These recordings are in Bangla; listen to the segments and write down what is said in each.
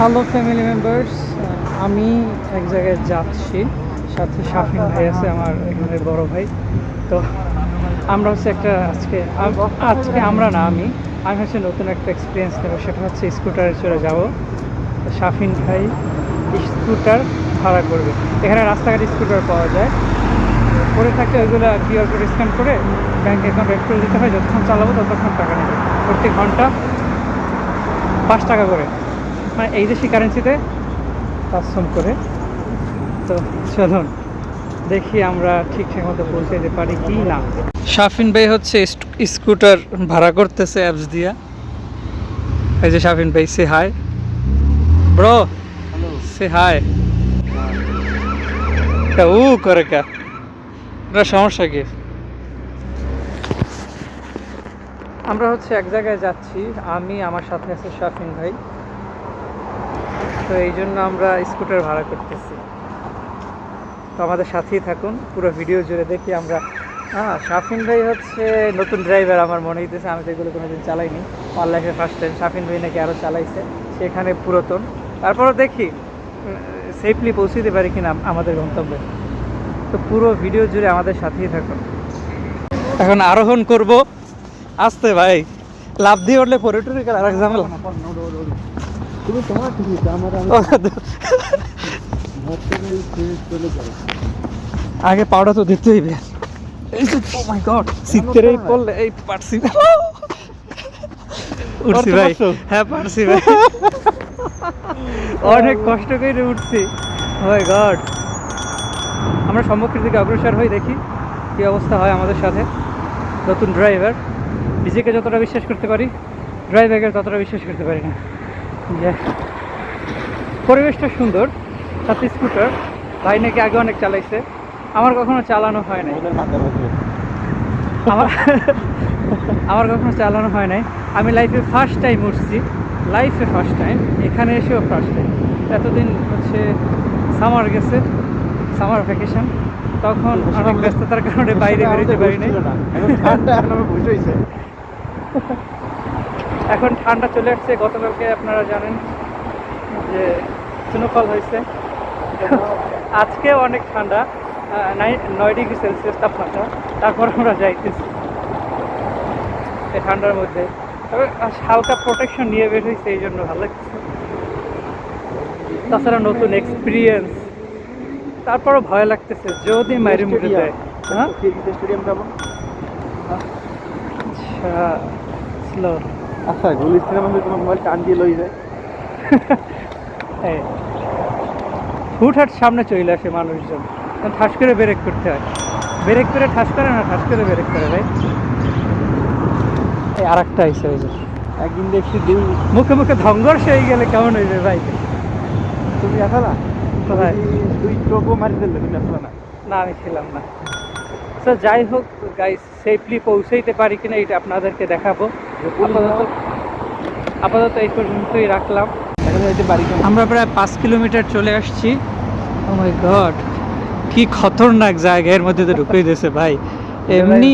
হ্যালো ফ্যামিলি মেম্বার্স, আমি এক জায়গায় যাচ্ছি, সাথে শাফিন ভাই আছে আমার এখানে বড় ভাই। তো আমরা হচ্ছে একটা আজকে আমরা না আমি আমি হচ্ছে নতুন একটা এক্সপিরিয়েন্স নেবো, সেটা হচ্ছে স্কুটারে চলে যাব। তো শাফিন ভাই স্কুটার ভাড়া করবে। এখানে রাস্তাঘাটে স্কুটার পাওয়া যায়, পরে থাকলে ওইগুলো কিউআর কোড স্ক্যান করে ব্যাঙ্ক অ্যাকাউন্ট অ্যাড করে দিতে হয়। যতক্ষণ চালাবো ততক্ষণ টাকা নেবে, প্রতি ঘন্টা 5 টাকা করে, মানে এই দেশি কারেন্সিতে কাস্টম করে। তো চলুন দেখি আমরা ঠিকঠাক মতো পৌঁছে যেতে পারি কি না। শাফিন ভাই হচ্ছে স্কুটার ভাড়া করতেছে অ্যাপস দিয়া। এই যে শাফিন ভাই, সে হাই ব্রো, সে হাই। ও করে কা সমস্যা কি? আমরা হচ্ছে এক জায়গায় যাচ্ছি, আমি আমার সাথে আছে শাফিন ভাই। তো এই জন্য আমরা স্কুটার ভাড়া করতেছি। তো আমাদের সাথেই থাকুন, পুরো ভিডিও জুড়ে দেখি আমরা। শাফিন ভাই হচ্ছে নতুন ড্রাইভার, আমার মনে হইতেছে। আমি তো এগুলো কোনোদিন চালাইনি, আমার লাইফে ফার্স্ট টাইম। শাফিন ভাই নাকি আরও চালাইছে, সেখানে পুরাতন। তারপরও দেখি সেফলি পৌঁছে দিতে পারি কিনা আমাদের গন্তব্যে। তো পুরো ভিডিও জুড়ে আমাদের সাথেই থাকুন। এখন আরোহণ করব আসতে ভাই, লাভ দিয়ে উঠলে পরে টুরে আর এক ঝামেলা। আগে পাউডার তো দিতে হইবে। এই তো ও মাই গড, শীতের এই পড়লে এই পারছি না। উঠছি ভাই, হ্যাঁ পারছি ভাই, অনেক কষ্ট করে উঠছি। ও মাই গড, আমরা সম্মুখের দিকে অগ্রসর হই, দেখি কী অবস্থা হয় আমাদের সাথে। নতুন ড্রাইভার, নিজেকে যতটা বিশ্বাস করতে পারি ড্রাইভারকে ততটা বিশ্বাস করতে পারি না। পরিবেশটা সুন্দর, সাথে স্কুটার। ভাই নাকি আগে অনেক চালাইছে, আমার কখনো চালানো হয় নাই। আমার কখনো চালানো হয় নাই। আমি লাইফে ফার্স্ট টাইম উঠছি, লাইফে ফার্স্ট টাইম, এখানে এসেও ফার্স্ট টাইম। এতদিন হচ্ছে সামার গেছে, সামার ভ্যাকেশন, তখন অনেক ব্যস্ততার কারণে বাইরে বেরোতে পারি নাই। এখন ঠান্ডা চলে আসছে। গতকালকে আপনারা জানেন যে স্নোফল হয়েছে। আজকেও অনেক ঠান্ডা, 9 ডিগ্রি সেলসিয়াস তাপমাত্রা। তারপর আমরা যাইতেছি এই ঠান্ডার মধ্যে। তবে হালকা প্রোটেকশন নিয়ে বের হয়েছে, এই জন্য ভালো লাগছে। তাছাড়া নতুন এক্সপিরিয়েন্স, তারপরও ভয় লাগতেছে যদি মাইরে মুখে দেয়। হ্যাঁ আচ্ছা, স্লো। আচ্ছা, গুলিস্তানের মধ্যে তোমার মোবাইল টান দিয়ে লই যায়। হুটহাট সামনে চলে আসে মানুষজন, ঠাস করে ব্রেক করতে হয়। ব্রেক করে ঠাস করে না, ঠাস করে ব্রেক করে ভাই। এই আর একটা আইসে, ওই যে একদিন দেখছি দুই মুখে মুখে ধংঘর্ষ হয়ে গেলে কেমন হয়ে যায় ভাই? তুমি আসলা কোথায়? দুই চোখও মারি দিল, তুমি আসলা না। না, আমি ছিলাম না। তো যাই হোক গাইস, সেফলি পৌঁছাইতে পারি কিনা এটা আপনাদেরকে দেখাবো। আপাতত এই পর্যন্তই রাখলাম। আমরা প্রায় 5 কিলোমিটার চলে আসছি। ও মাই গড, কি খতরনাক জায়গা, এর মধ্যে তো ঢুকে দিয়েছে ভাই। এমনি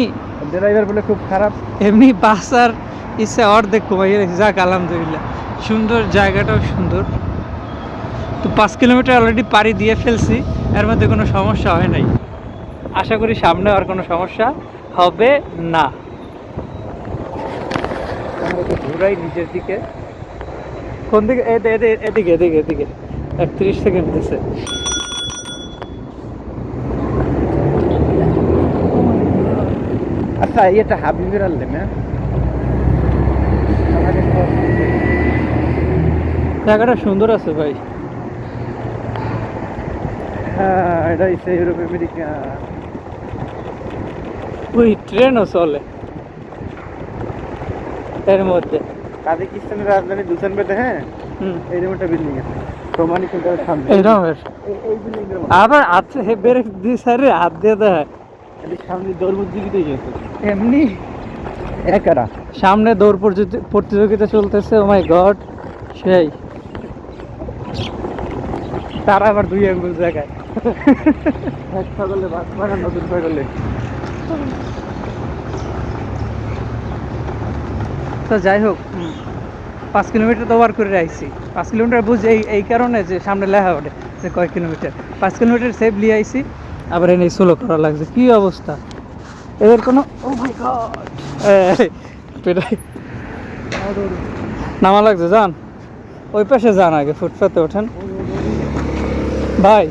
ড্রাইভার বলে খুব খারাপ, এমনি বাসার ইচ্ছা অর্ধেক কমাইয়ে রেখেছে। যাক আলহামদুলিল্লাহ, সুন্দর, জায়গাটাও সুন্দর। তো 5 কিলোমিটার অলরেডি পাড়ি দিয়ে ফেলছি, এর মধ্যে কোনো সমস্যা হয় নাই। আশা করি সামনে আর কোনো সমস্যা হবে না। ঘুরাই নিজের দিকে। কোন দিকে? এদিকে এদিকে এদিকে 31 সেকেন্ড দিচ্ছে। আচ্ছা এটা হাবিবের আনলেন না, জায়গাটা সুন্দর আছে ভাই। হ্যাঁ এটাই সেই ইউরোপ আমেরিকা। ওই ট্রেনও চলে এর মধ্যে। কাজাকিস্তানের রাজধানী দুশানবেতে, হ্যাঁ এইরকম একটা বিল্ডিং আছে, প্রমাণিত সামনে এইরকমের এই বিল্ডিং এর আবার আছে ব্রেক দিয়ে সাইডে হাত দিয়ে দেয়। সামনে দৌড় প্রতিযোগিতা গেছে এমনি একারা, সামনে দৌড় প্রতিযোগিতা চলতেছে। ও মাই গড, সেই তারা আবার 2 আঙ্গুল জায়গায়। এক পাগলে বাস মারা, নতুন পাগলে। তো যাই হোক, 5 কিলোমিটার তো ওভার করে আইছি। 5 কিলোমিটার বুঝে এই কারণে যে সামনে লেখা ওঠে যে কয় কিলোমিটার। 5 কিলোমিটার সেফলি আইছি, আবার এনে সোলো করা লাগছে। কি অবস্থা এদের কোনো, ও মাই গড, নামা লাগছে, যান ওই পাশে যান, আগে ফুটপাতে ওঠেন ভাই।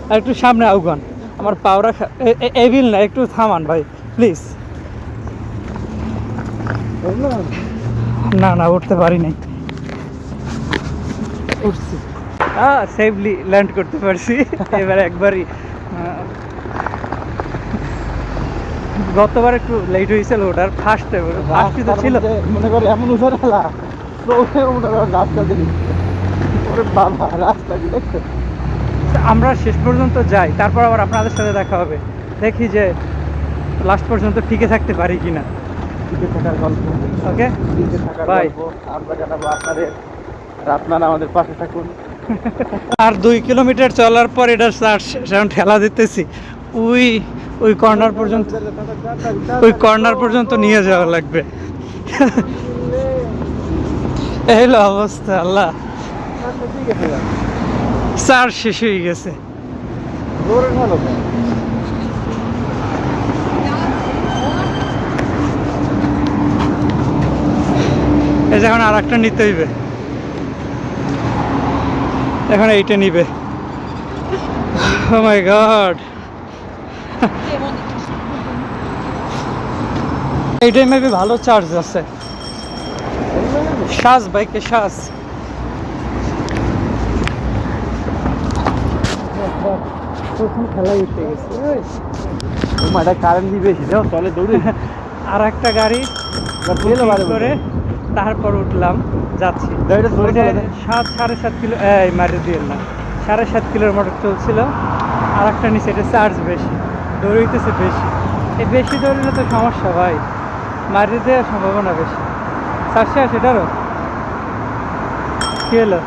আর একটু সামনে আউগান, আমার পাওরা এবিল না, একটু থামান ভাই প্লিজ। না না, উঠতে পারি নাই, উঠছি, সেফলি ল্যান্ড করতে পারছি এবার একবারই। গতবার একটু লেট হয়েছিল ওটার, ফার্স্টে ফার্স্টই তো ছিল। মনে করে এমন উঠার খেলা, তো ওঠে মনে করে রাস্তা দিলি, ওরে বাবা রাস্তা কি দেখছো? আমরা শেষ পর্যন্ত যাই, তারপর আবার আপনাদের সাথে দেখা হবে, দেখি যে লাস্ট পর্যন্ত টিকে থাকতে পারি কিনা। টিকে থাকার গল্প, ওকে টিকে থাকার বাই। গল্প আমরা জানাবো আপনাদের, আর আপনারা আমাদের পাশে থাকুন। আর 2 কিলোমিটার চলার পর এটা এখন ঠেলা দিতেছি, ওই ওই কর্নার পর্যন্ত, ওই কর্নার পর্যন্ত নিয়ে যাওয়া লাগবে। এই হলো অবস্থা, আল্লাহ, ঠিক আছে, চার শেষ হয়ে গেছে। জোরে ভালো এই যে এখন আর একটা নিতে হইবে, এখন এইটা নিবে। ও মাই গড, এইটাই মেবি ভালো চার্জ আছে। শ্বাস বাইকে শ্বাস, প্রথম খেলাই উঠে গেছে। এটা কারেন্ট দিবে বেশি দাও, চলে দৌড়ে। আর একটা গাড়ি করে তারপর উঠলাম, যাচ্ছি। গাড়িটা জোরে চলে না? 7.5 কিলো, এই মারি দিয়ে না, 7.5 কিলোর মোটর চলছিল। আর একটা নিচে, এটা চার্জ বেশি, দৌড়াইতেছে বেশি। এই বেশি দৌড়লে তো সমস্যা ভাই, মারি দেওয়ার সম্ভাবনা বেশি। 400 সেটারও কি হলো,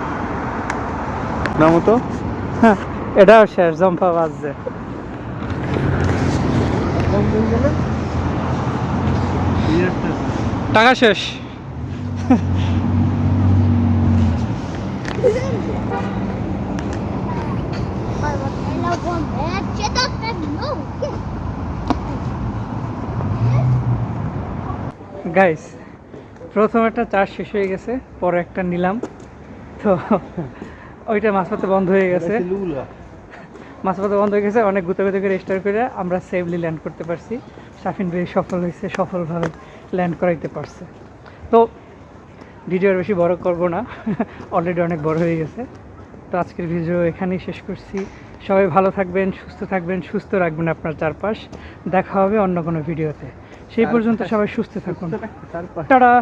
নামো তো। হ্যাঁ, এটাও শেষ, জম্পা বাজছে। টাকা শেষ। গাইস, প্রথম একটা চার্জ শেষ হয়ে গেছে, পরে একটা নিলাম, তো ওইটা মাঝপথে বন্ধ হয়ে গেছে। মাঝপথে বন্ধ হয়ে গেছে, অনেক গুতাগুতি করে স্টার্ট করে আমরা সেফলি ল্যান্ড করতে পারছি। শাফিন ভাই সফল হয়েছে, সফলভাবে ল্যান্ড করাইতে পারছে। তো ভিডিও আর বেশি বড় করব না, অলরেডি অনেক বড় হয়ে গেছে। তো আজকের ভিডিও এখানেই শেষ করছি। সবাই ভালো থাকবেন, সুস্থ থাকবেন, সুস্থ রাখবেন আপনার চারপাশ। দেখা হবে অন্য কোনো ভিডিওতে, সেই পর্যন্ত সবাই সুস্থ থাকুন। টাটা।